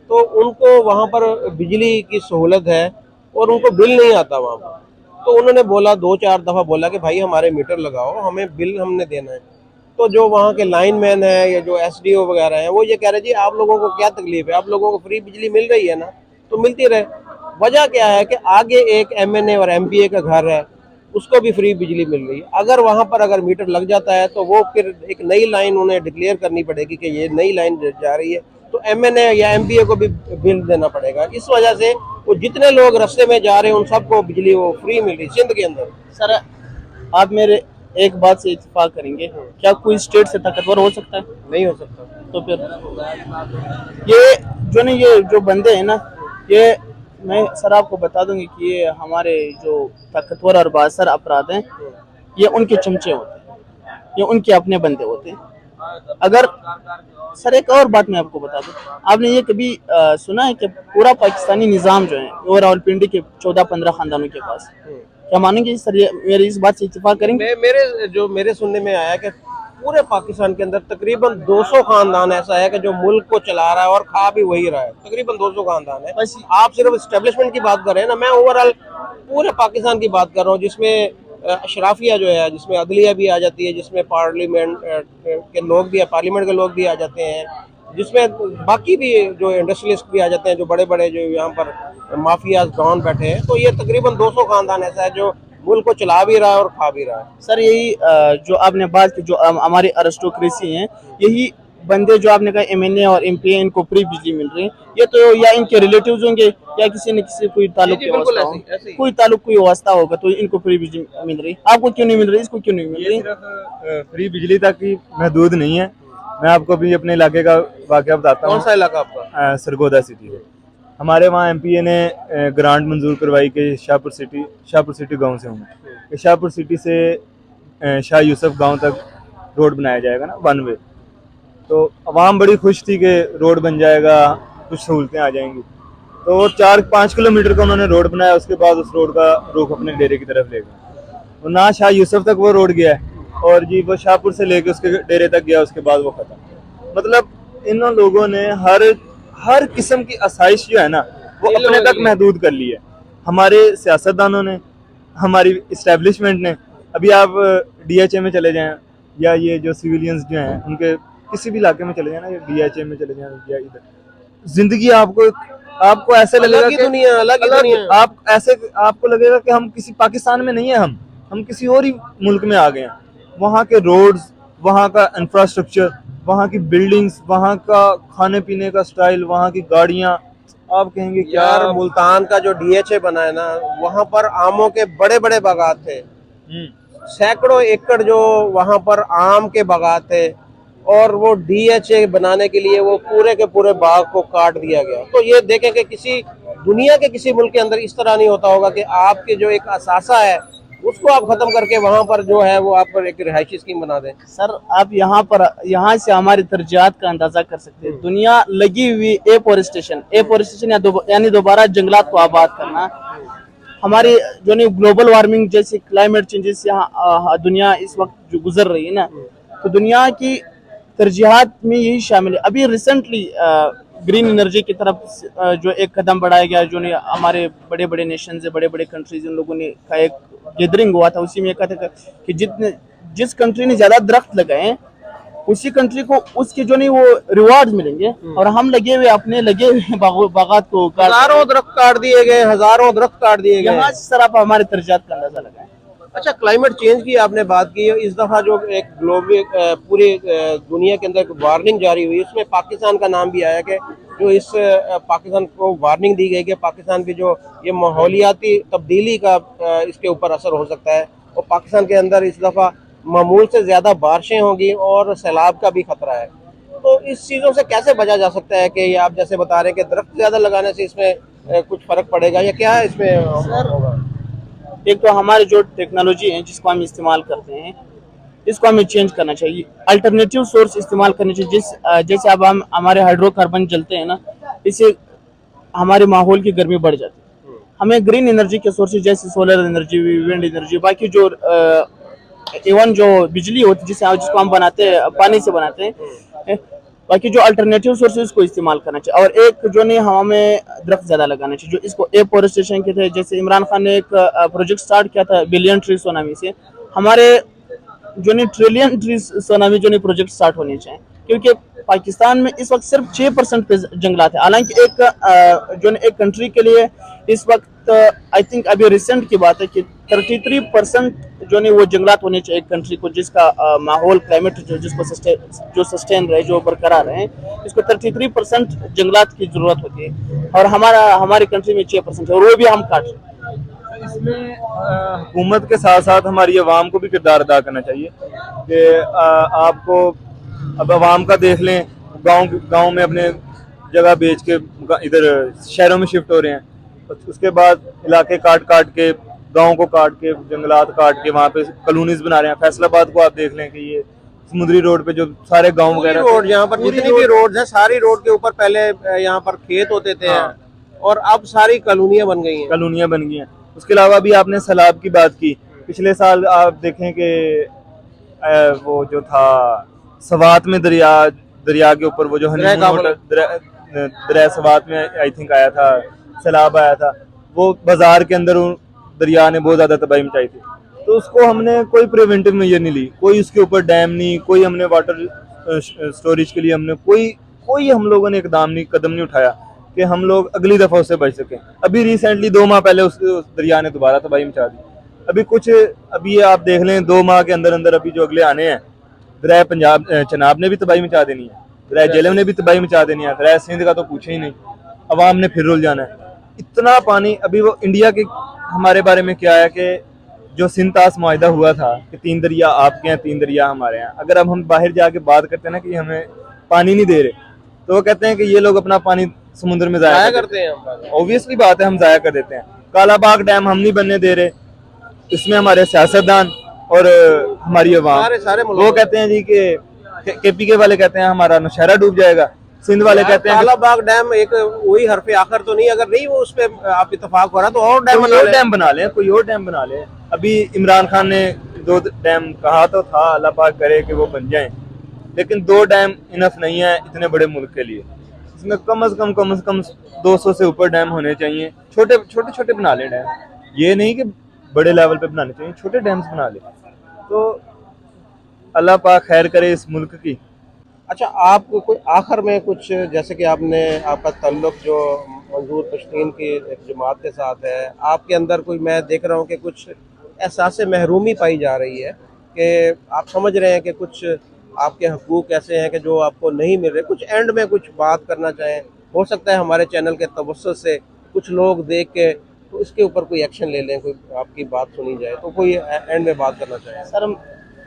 तो उनको वहाँ पर बिजली की सहूलत है और उनको बिल नहीं आता वहाँ पर। तो उन्होंने बोला, 2-4 दफ़ा बोला कि भाई हमारे मीटर लगाओ, हमें बिल हमने देना है। तो जो वहाँ के लाइन मैन है या जो एसडीओ वगैरह हैं, वो ये कह रहे जी आप लोगों को क्या तकलीफ है, आप लोगों को फ्री बिजली मिल रही है ना, तो मिलती रहे। वजह क्या है कि आगे एक एमएनए और एमपीए का घर है, उसको भी फ्री बिजली मिल रही है। अगर वहाँ पर अगर मीटर लग जाता है तो वो फिर एक नई लाइन उन्हें डिक्लेयर करनी पड़ेगी कि ये नई लाइन जा रही है, तो एमएनए या एमपीए को भी बिल देना पड़ेगा। इस वजह से वो जितने लोग रास्ते में जा रहे हैं उन सबको बिजली वो फ्री मिल रही है सिंध के अंदर। सर आप मेरे एक बात से इत्तेफाक करेंगे, क्या कोई स्टेट से ताकतवर हो सकता है? नहीं हो सकता। तो फिर ये जो नहीं, ये जो बंदे हैं ना, ये मैं सर आपको बता दूंगी कि ये हमारे जो ताकतवर और बासर अपराध हैं, ये उनके चमचे होते हैं, ये उनके अपने बंदे होते हैं। अगर सर एक और बात मैं आपको बता दूं, आपने ये कभी सुना है कि पूरा पाकिस्तानी निज़ाम जो है वो रावलपिंडी के 14-15 खानदानों के पास, क्या मानेंगे सर? ये मेरी इस बात से इत्तेफाक करेंगे? मेरे सुनने में आया कि पूरे पाकिस्तान के अंदर तकरीबन 200 खानदान ऐसा है कि जो मुल्क को चला रहा है और खा भी वही रहा है। तकरीबन 200 खानदान है। बस आप सिर्फ एस्टेब्लिशमेंट की बात कर रहे हैं ना, मैं ओवरऑल पूरे पाकिस्तान की बात कर रहा हूँ, जिसमें अशराफिया जो है, जिसमें अदलिया भी आ जाती है, जिसमें पार्लियामेंट के लोग भी, पार्लियामेंट के लोग भी आ जाते हैं, जिसमें बाकी भी जो इंडस्ट्रियलिस्ट भी आ जाते हैं, जो बड़े बड़े जो यहाँ पर माफियाज डॉन बैठे हैं। तो ये तकरीबन 200 खानदान ऐसा है जो मुल्क को चला भी रहा है और खा भी रहा है। सर यही जो आपने बात की, जो हमारी अरिस्टोक्रेसी हैं, यही बंदे जो आपने कहा एमएनए और एमपीए, इनको फ्री बिजली मिल रही है, ये तो या इनके रिलेटिव्स होंगे या किसी न किसी कोई ताल्लुक जी, की बिल्कुल वास्ता ऐसे ही। हो, कोई ताल्लुक कोई वास्ता होगा तो इनको फ्री बिजली मिल रही। आपको क्यों नहीं मिल रही, इसको क्यों नहीं मिल ये रही? सिर्फ फ्री बिजली तक ही महदूद नहीं है। मैं आपको भी अपने इलाके का वाकया बताता कौन हूँ। सा इलाका आपका? सरगोदा सिटी है। हमारे वहाँ एमपीए ने ग्रांट मंजूर करवाई कि शाहपुर सिटी गांव से हूँ मैं, कि शाहपुर सिटी से शाह यूसुफ गांव तक रोड बनाया जाएगा ना, 1 वे। तो अवाम बड़ी खुश थी कि रोड बन जाएगा, कुछ सहूलतें आ जाएंगी। तो 4-5 किलोमीटर का उन्होंने रोड बनाया, उसके बाद उस रोड का रुख अपने डेरे की तरफ ले गए। और ना शाह यूसुफ तक वो रोड गया है, और जी वो शाहपुर से लेके उसके डेरे तक गया, उसके बाद वो खत्म। मतलब इन लोगों ने हर किस्म की आसाइश जो है ना वो अपने तक महदूद कर ली है। हमारे सियासतदानों ने, हमारी इस्टेब्लिशमेंट ने। अभी आप डीएचए में चले जाएं या ये जो सिविलियंस जो हैं उनके किसी भी इलाके में चले जाए ना, या डीएचए में चले जाएं या इधर, जिंदगी आपको ऐसे लगेगा कि अलग ही दुनिया। आप ऐसे आपको लगेगा कि हम किसी पाकिस्तान में नहीं है, हम किसी और ही मुल्क में आ गए हैं। वहाँ के रोड्स, वहाँ का इंफ्रास्ट्रक्चर, वहाँ की बिल्डिंग्स, वहाँ का खाने पीने का स्टाइल, वहाँ की गाड़ियाँ, आप कहेंगे क्या। यार मुल्तान का जो डीएचए बना है ना, वहाँ पर आमों के बड़े बड़े बागात थे, सैकड़ों एकड़ जो वहाँ पर आम के बागात थे, और वो डीएचए बनाने के लिए वो पूरे के पूरे बाग को काट दिया गया। तो ये देखें कि किसी दुनिया के किसी मुल्क के अंदर इस तरह नहीं होता होगा कि आपके जो एक असासा है उसको आप खत्म करके वहां पर जो है वो आप पर एक रिहायशी स्कीम बना दें। सर आप यहाँ से हमारी तरजीहात का अंदाजा कर सकते हैं। दुनिया लगी हुई एफोरेस्टेशन यानी दोबारा जंगलात को आबाद करना, हमारी जो नहीं ग्लोबल वार्मिंग जैसे क्लाइमेट चेंजेस यहाँ दुनिया इस वक्त जो गुजर रही है ना, तो दुनिया की तरजीहात में यही शामिल है। अभी रिसेंटली ग्रीन एनर्जी की तरफ जो एक कदम बढ़ाया गया, जो नहीं हमारे बड़े बड़े नेशन से, बड़े बड़े कंट्रीज, इन लोगों ने का एक गैदरिंग हुआ था, उसी में कहा था कि जिस कंट्री ने ज्यादा दरख्त लगाए उसी कंट्री को उसके जो नहीं वो रिवार्ड मिलेंगे, और हम लगे हुए बागात को हजारों दरख्त काट दिए गए। यहाँ से सर आप हमारे तरजीहात का अंदाजा लगाएं। अच्छा, क्लाइमेट चेंज की आपने बात की है। इस दफा जो एक ग्लोबल पूरी दुनिया के अंदर वार्निंग जारी हुई, उसमें पाकिस्तान का नाम भी आया कि जो इस पाकिस्तान को वार्निंग दी गई कि पाकिस्तान की जो ये माहौलियाती तब्दीली का इसके ऊपर असर हो सकता है, और पाकिस्तान के अंदर इस दफा मामूल से ज्यादा बारिशें होंगी और सैलाब का भी खतरा है। तो इस चीजों से कैसे बचा जा सकता है कि आप जैसे बता रहे हैं कि दरख्त ज्यादा लगाने से इसमें कुछ फर्क पड़ेगा, या क्या है इसमें होगा? एक तो हमारे जो टेक्नोलॉजी है जिसको हम इस्तेमाल करते हैं, इसको हमें चेंज करना चाहिए, अल्टरनेटिव सोर्स इस्तेमाल करने चाहिए। जैसे अब हम हमारे हाइड्रोकार्बन जलते हैं ना, इससे हमारे माहौल की गर्मी बढ़ जाती है। हमें ग्रीन एनर्जी के सोर्सेज जैसे सोलर एनर्जी, विंड एनर्जी, बाकी जो एवन जो बिजली होती है जिसको हम बनाते हैं पानी से बनाते हैं, बाकी जो अल्टरनेटिव सोर्सेज को इस्तेमाल करना चाहिए। और एक जो नहीं हमें दरख्त ज़्यादा लगाना चाहिए, जो इसको एफोरेस्टेशन के थे, जैसे इमरान खान ने एक प्रोजेक्ट स्टार्ट किया था बिलियन ट्री सोनामी से, हमारे जो नहीं ट्रिलियन ट्री सोनामी जो नहीं प्रोजेक्ट स्टार्ट होने चाहिए, क्योंकि पाकिस्तान में इस वक्त सिर्फ 6% पे जंगलात है। हालांकि एक कंट्री के लिए इस वक्त आई थिंक अभी रिसेंट की बात है कि 33% जो नहीं वो जंगलात होने चाहिए एक कंट्री को, जिसका माहौल क्लाइमेट जो सस्टेन रहे, जो बरकरार रहे, इसको 33% जंगलात की जरूरत होती है, और हमारी कंट्री में 6% है, और वो भी हम काट रहे हैं। इसमें हुकूमत के साथ साथ हमारी आवाम को भी किरदार अदा करना चाहिए कि आपको अब आवाम का देख लें, गांव में अपने जगह बेच के इधर शहरों में शिफ्ट हो रहे हैं, उसके बाद इलाके काट के गाँव को काट के जंगलात काट के वहाँ पे कॉलोनीज बना रहे हैं। फैसलाबाद को आप देख लें कि ये समुद्री रोड पे जो सारे गांव वगैरह रोड, यहाँ पर जितनी भी रोड है सारी रोड के ऊपर पहले यहाँ पर खेत होते थे, और अब सारी कॉलोनियां बन गई हैं। उसके अलावा भी आपने सैलाब की बात की, पिछले साल आप देखें कि वो जो था सवात में दरिया के ऊपर वो जो दरिया सवात में आई थिंक आया था, सैलाब आया था, वो बाजार के अंदर दरिया ने बहुत ज्यादा तबाही मचाई थी। तो उसको हमने कोई प्रिवेंटिव मेजर नहीं ली, कोई उसके ऊपर डैम नहीं, कोई हमने वाटर स्टोरेज के लिए हमने कोई हम लोगों ने कदम नहीं उठाया कि हम लोग अगली दफा उससे बच सकें। अभी रिसेंटली 2 माह पहले उस दरिया ने दोबारा तबाही मचा दी। अभी आप देख लें 2 माह के अंदर अभी जो अगले आने हैं, दरिया पंजाब चनाब ने भी तबाही मचा देनी है, दरिया जेलम ने भी तबाही मचा देनी है, दरिया सिंध का तो पूछे ही नहीं, अवाम ने फिर रुल जाना है। इतना पानी अभी वो इंडिया के हमारे बारे में क्या है कि जो सिंतास मुआहिदा हुआ था कि 3 दरिया आपके हैं 3 दरिया हमारे हैं, अगर अब हम बाहर जाके बात करते हैं ना कि हमें पानी नहीं दे रहे, तो वो कहते हैं कि ये लोग अपना पानी समुद्र में जाया करते हैं। ऑब्वियसली बात है, हम जाया कर देते हैं। कालाबाग डैम हम नहीं बनने दे रहे, इसमें हमारे सियासतदान और हमारी अवाम वो कहते हैं जी कि KPK वाले कहते हैं हमारा नौशहरा डूब जाएगा, सिंध वाले कहते हैं कालाबाग डैम एक वही हरफे आखिर तो नहीं, अगर नहीं वो उस पे आप इत्तेफाक हो रहा तो और डैम बना ले, कोई और डैम बना ले। अभी इमरान खान ने 2 डैम कहा तो था, अल्लाह पाक करे कि वो बन जाएं, लेकिन 2 डैम इनफ नहीं है इतने बड़े मुल्क के लिए। इसमें कम से कम 200 से ऊपर डैम होने चाहिए। छोटे बना ले डैम, ये नहीं कि बड़े लेवल पे बनाने चाहिए, छोटे डैम्स बना ले, तो अल्लाह पाक खैर करे इस मुल्क की। अच्छा, आप कोई आखिर में कुछ, जैसे कि आपका ताल्लुक जो मंजूर पश्तीन की एक जमात के साथ है, आपके अंदर कोई, मैं देख रहा हूँ कि कुछ एहसास महरूमी पाई जा रही है कि आप समझ रहे हैं कि कुछ आपके हकूक़ ऐसे हैं कि जो आपको नहीं मिल रहे, कुछ एंड में कुछ बात करना चाहें, हो सकता है हमारे चैनल के तवज्जुह से कुछ लोग देख के तो इसके ऊपर कोई एक्शन ले लें, कोई आपकी बात सुनी जाए, तो कोई एंड में बात करना चाहें। सर,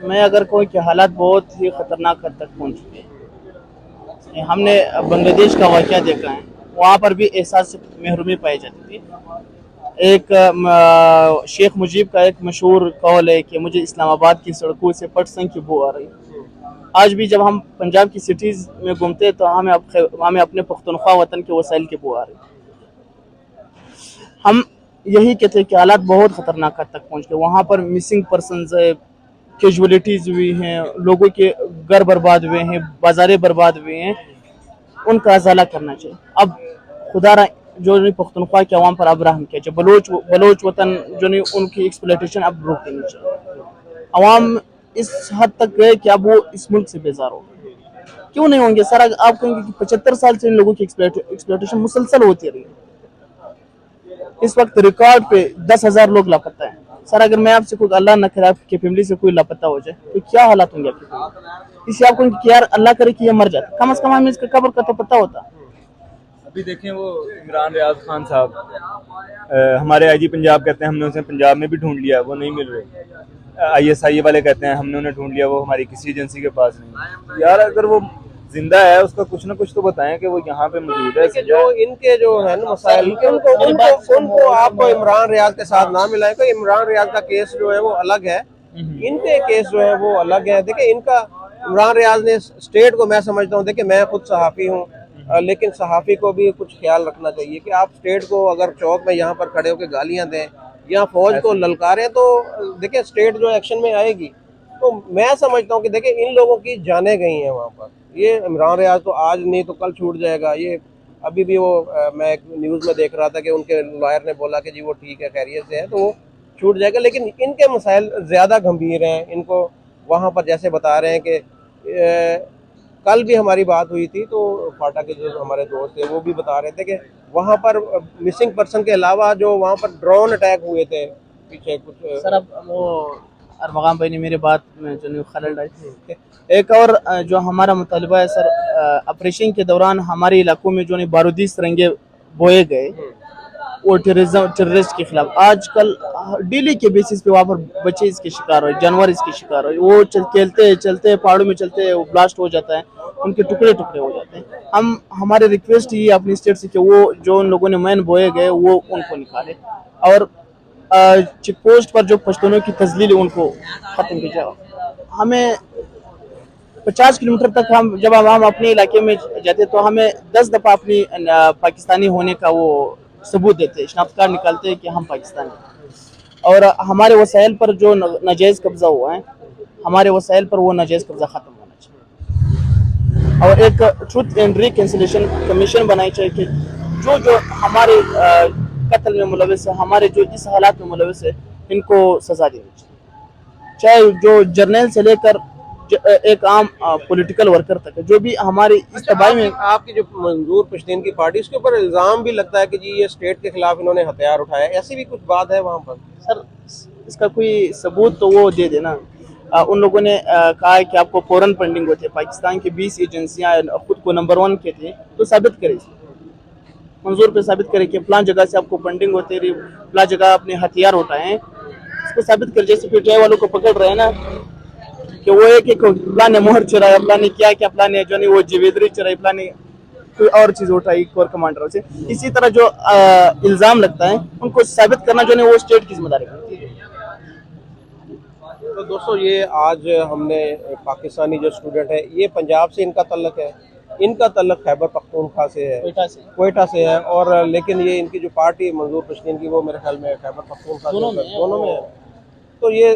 मैं अगर कोई के हालात बहुत ही ख़तरनाक हद तक पहुँच चुके हैं, हमने बांग्लादेश का वाक़या देखा है, वहाँ पर भी एहसास महरूमी पाई जाती थी। एक शेख मुजीब का एक मशहूर कौल है कि मुझे इस्लामाबाद की सड़कों से पटसन की बू आ रही। आज भी जब हम पंजाब की सिटीज़ में घूमते हैं तो हमें अपने पख्तूनख्वा वतन के वसाइल की बू आ रही। हम यही कहते हैं कि हालात बहुत ख़तरनाक हद तक पहुँच गए। वहाँ पर मिसिंग पर्सनस है, कैजुअलिटीज़ हुई हैं, लोगों के घर बर्बाद हुए हैं, बाज़ारें बर्बाद हुए हैं, उनका अजाला करना चाहिए। अब खुदा जो नहीं पख्तूनख्वा के अवाम पर अब रहम किया जाए, बलोच वतन जो नहीं उनकी एक्सप्लॉयटेशन अब रोक देनी चाहिए। अवाम इस हद तक गए कि अब वो इस मुल्क से बेजार हो गए। क्यों नहीं होंगे सर? आप कहेंगे कि 75 साल से इन लोगों की एक्सप्लॉयटेशन मुसलसल होती रही है। इस वक्त रिकॉर्ड पे 10,000 लोग लापता हैं। सर, अगर मैं आपसे कोई अल्लाह न करे आपकी फैमिली से कोई लापता हो जाए तो क्या हालात होंगे आपकी फैमिली? इससे आपको यार अल्लाह करे कि ये मर जाता, कम से कम हमें इसका कब्र का तो पता होता। अभी देखें वो इमरान रियाज खान साहब, हमारे IG पंजाब कहते हैं हमने उसे पंजाब में भी ढूंढ लिया, वो नहीं मिल रहे। ISI वाले कहते हैं हमने उन्हें ढूंढ लिया, वो हमारी किसी एजेंसी के पास नहीं। यार अगर वो जिंदा है उसका कुछ ना कुछ तो बताएं कि वो यहाँ पे मौजूद है। जो इनके जो है ना मसाइल, उनको आप इमरान रियाज के साथ ना मिलाएं। कोई इमरान रियाज का केस जो है वो अलग है, इनके केस जो है वो अलग है। देखिए, इनका इमरान रियाज ने स्टेट को, मैं समझता हूँ, देखिए मैं खुद सहाफ़ी हूँ, लेकिन सहाफ़ी को भी कुछ ख्याल रखना चाहिए कि आप स्टेट को अगर चौक में यहाँ पर खड़े होकर गालियाँ दें या फौज को ललकारें तो देखिए स्टेट जो एक्शन में आएगी। तो मैं समझता हूँ कि देखिए इन लोगों की जानें गई हैं वहाँ पर। ये इमरान रियाज तो आज नहीं तो कल छूट जाएगा। ये अभी भी वो मैं एक न्यूज़ में देख रहा था कि उनके लॉयर ने बोला कि जी वो ठीक है, खैरियत से है, तो वो छूट जाएगा। लेकिन इनके मसाइल ज़्यादा गंभीर हैं। इनको वहाँ पर जैसे बता रहे हैं कि कल भी हमारी बात हुई थी तो फाटा के जो हमारे दोस्त थे वो भी बता रहे थे कि वहाँ पर मिसिंग पर्सन के अलावा जो वहाँ पर ड्रोन अटैक हुए थे पीछे कुछ सर अब वो अरमगाम भाई ने मेरी बात में जो नहीं खलल डाली। एक और जो हमारा मुतालबा है सर, ऑपरेशन के दौरान हमारे इलाकों में जो नहीं बारूदी सरंगे बोए गए वो टेररिस्ट के खिलाफ आजकल डेली के बेसिस पे वहाँ पर बच्चे इसके शिकार हो, जानवर इसके शिकार हो, वो खेलते चलते पहाड़ों में चलते वो ब्लास्ट हो जाता है, उनके टुकड़े टुकड़े हो जाते हैं। हम हमारे रिक्वेस्ट ये अपनी स्टेट से कि वो जो उन लोगों ने मैन बोए गए वो उनको निकाले और चेक पोस्ट पर जो पश्तूनों की तजलील है उनको ख़त्म किया जाए। हमें 50 किलोमीटर तक हम जब हम अपने इलाके में जाते तो हमें 10 दफ़ा अपनी पाकिस्तानी होने का वो सबूत देते, शनाख्त कार्ड निकालते हैं कि हम पाकिस्तानी हैं। और हमारे वसाइल पर जो नाजायज़ कब्ज़ा हुआ है, हमारे वसाइल पर वो नाजायज़ कब्ज़ा ख़त्म होना चाहिए और एक ट्रुथ एंड रिकन्सिलिएशन कमीशन बनाई चाहिए कि जो हमारे कत्ल में मुलविस है, हमारे जो इस हालात में मुलविस है, इनको सज़ा देनी चाहिए। चाहे जो जर्नल से लेकर एक आम पॉलिटिकल वर्कर तक है, जो भी हमारी इस तबाही में आपकी जो मंजूर पश्तीन की पार्टी, उसके ऊपर इल्ज़ाम भी लगता है कि जी ये स्टेट के खिलाफ इन्होंने हथियार उठाया, ऐसी भी कुछ बात है वहाँ पर? सर इसका कोई सबूत तो वो दे देना। उन लोगों ने कहा है कि आपको फौरन फंडिंग होती है, पाकिस्तान की 20 एजेंसियाँ खुद को नंबर 1 के थे, तो साबित करें, मंजूर पे साबित करें कि फलां जगह से आपको फंडिंग होती है, फलां जगह अपने हथियार उठाए हैं, इसको साबित कर। जैसे पीटीआई वालों को पकड़ रहे हैं ना कि वो एक प्लान ने मोहर चुराया, प्लान ने क्या क्या, प्लान ने जो नहीं वो ज्वेलरी चुराई, प्लान ने कोई और चीज उठाई कोर कमांडरों से। इसी तरह जो इल्जाम लगता है उनको साबित करना जो नहीं वो स्टेट की जिम्मेदारी बनती है। तो दोस्तों ये आज हमने पाकिस्तानी जो स्टूडेंट है, ये पंजाब से इनका तल्लक है, इनका तल्लक खैबर पख्तूनख्वा से है, कोयटा से है, और लेकिन ये इनकी जो पार्टी मंजूर पश्तीन की वो मेरे ख्याल में खैबर पख्तूनख्वा दोनों में है। तो ये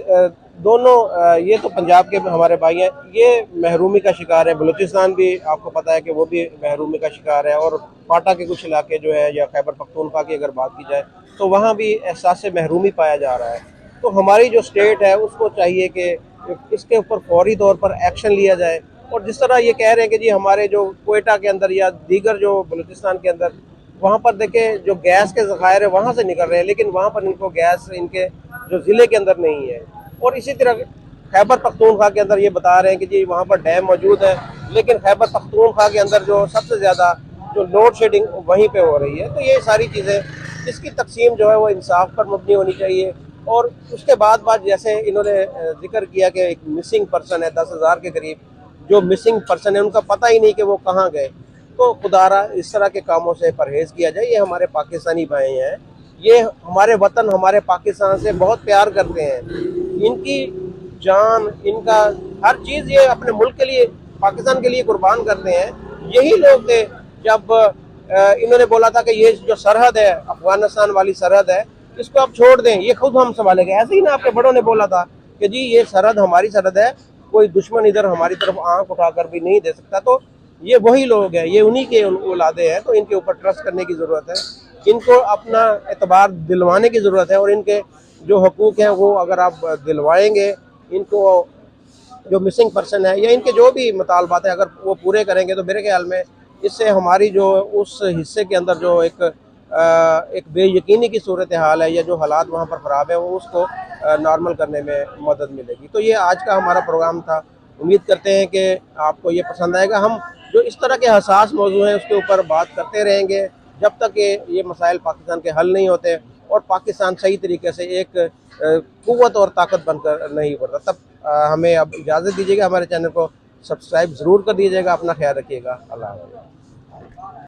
दोनों ये तो पंजाब के हमारे भाई हैं, ये महरूमी का शिकार है। बलूचिस्तान भी आपको पता है कि वो भी महरूमी का शिकार है, और फाटा के कुछ इलाके जो है या खैबर पख्तूनख्वा की अगर बात की जाए तो वहाँ भी एहसास महरूमी पाया जा रहा है। तो हमारी जो स्टेट है उसको चाहिए कि इसके ऊपर फौरी तौर पर एक्शन लिया जाए। और जिस तरह ये कह रहे हैं कि जी हमारे जो कोयटा के अंदर या दीगर जो बलूचिस्तान के अंदर वहाँ पर देखें जो गैस के ज़खायर है वहाँ से निकल रहे हैं, लेकिन वहाँ पर इनको गैस इनके जो ज़िले के अंदर नहीं है। और इसी तरह खैबर पख्तूनख्वा के अंदर ये बता रहे हैं कि जी वहाँ पर डैम मौजूद है, लेकिन खैबर पख्तूनख्वा के अंदर जो सबसे ज़्यादा जो लोड शेडिंग वहीं पे हो रही है। तो ये सारी चीज़ें, इसकी तकसीम जो है वो इंसाफ पर मबनी होनी चाहिए। और उसके बाद जैसे इन्होंने जिक्र किया कि एक मिसिंग पर्सन है 10,000 के करीब, जो मिसिंग पर्सन है उनका पता ही नहीं कि वो कहाँ गए। तो खुदारा इस तरह के कामों से परहेज़ किया जाए। ये हमारे पाकिस्तानी भाई हैं, ये हमारे वतन हमारे पाकिस्तान से बहुत प्यार करते हैं, इनकी जान इनका हर चीज़ ये अपने मुल्क के लिए पाकिस्तान के लिए कुर्बान करते हैं। यही लोग थे जब इन्होंने बोला था कि ये जो सरहद है अफगानिस्तान वाली सरहद है इसको आप छोड़ दें, ये खुद हम संभालेंगे। ऐसे ही ना आपके बड़ों ने बोला था कि जी ये सरहद हमारी सरहद है, कोई दुश्मन इधर हमारी तरफ आंख उठाकर भी नहीं दे सकता। तो ये वही लोग हैं, ये उन्हीं के औलादे हैं, तो इनके ऊपर ट्रस्ट करने की ज़रूरत है, इनको अपना एतबार दिलवाने की ज़रूरत है। और इनके जो हकूक़ हैं वो अगर आप दिलवाएंगे, इनको जो मिसिंग पर्सन है या इनके जो भी मुतालबात हैं अगर वो पूरे करेंगे तो मेरे ख्याल में इससे हमारी जो उस हिस्से के अंदर जो एक बेयकीनी की सूरत हाल है या जो हालात वहाँ पर ख़राब है वो उसको नॉर्मल करने में मदद मिलेगी। तो ये आज का हमारा प्रोग्राम था, उम्मीद करते हैं कि आपको ये पसंद आएगा। हम जो इस तरह के हसास मौजू हैं उसके ऊपर बात करते रहेंगे जब तक ये मसाइल पाकिस्तान के हल नहीं होते और पाकिस्तान सही तरीके से एक क़ुव्वत और ताकत बनकर नहीं उभरता। तब हमें अब इजाज़त दीजिएगा, हमारे चैनल को सब्सक्राइब ज़रूर कर दीजिएगा। अपना ख्याल रखिएगा। अल्लाह हाफ़िज़।